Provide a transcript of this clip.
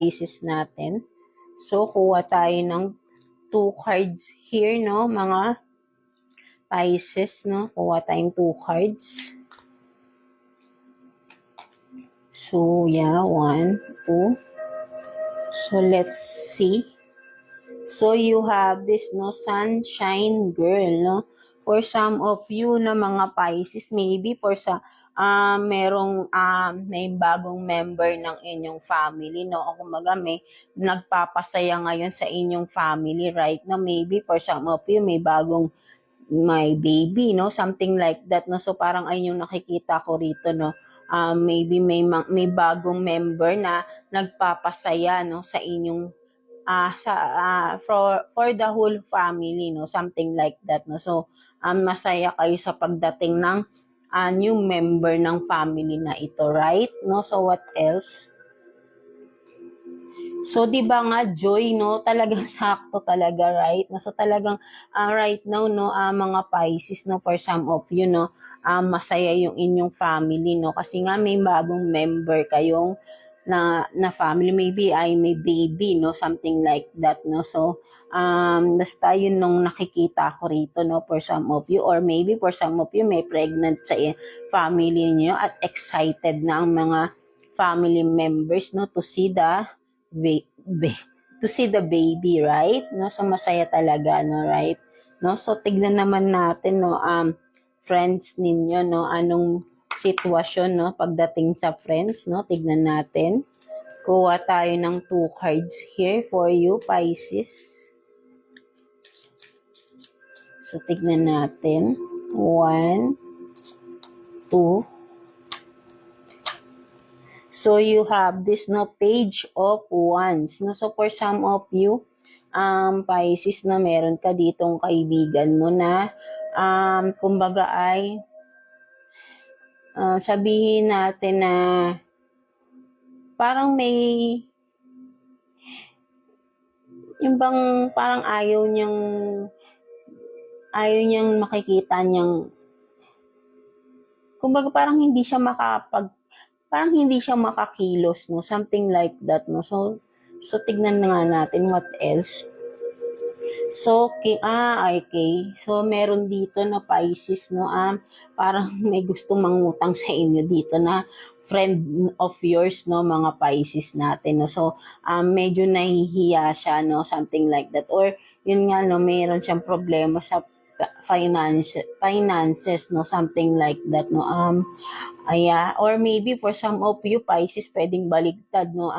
Pisces natin. So, kuha tayo ng 2 cards here, no, mga Pisces, no? Kuha tayong 2 cards. So, yeah, 1, 2. So, let's see. So, you have this, no, sunshine girl, no? For some of you na mga Pisces, maybe for sa may bagong member ng inyong family, no? O kumaga may nagpapasaya ngayon sa inyong family, right? No, maybe for some of you may baby, no? Something like that, no? So parang ayun yung nakikita ko rito, no? Maybe may bagong member na nagpapasaya, no, sa inyong for the whole family, no, something like that, no. So masaya kayo sa pagdating ng new member ng family na ito, right? No, so what else? So, di ba nga, joy, no? Talagang sakto talaga, right? No, so, talagang right now, no, mga Pisces, no, for some of you, no, masaya yung inyong family, no? Kasi nga, may bagong member kayong na family. Maybe ay may baby, no? Something like that, no? So, basta yun nung nakikita ko rito, no, for some of you. Or maybe for some of you, may pregnant sa family niyo at excited na ang mga family members, no, to see the baby, right? No, so masaya talaga, no, right? No, so tignan naman natin, no, friends ninyo, no, anong sitwasyon, no, pagdating sa friends, no, tignan natin. Kuha tayo ng 2 cards here for you, Pisces. So tignan natin. 1, 2. So, you have this, no, Page of Wands. No? So, for some of you, Pisces, na meron ka ditong kaibigan mo na, kumbaga ay, sabihin natin na, parang may, yung bang, parang ayaw niyang makikita niyang, kumbaga parang hindi siya makakilos, no? Something like that, no? So tignan nga natin what else. So, okay. So, meron dito na Pisces, no? Parang may gustong mangutang sa inyo dito na friend of yours, no? Mga Pisces natin, no? So, medyo nahihiya siya, no? Something like that. Or, yun nga, no? Meron siyang problema sa finances, no, something like that, no. Or maybe for some of you Pisces, pwedeng baligtad, no,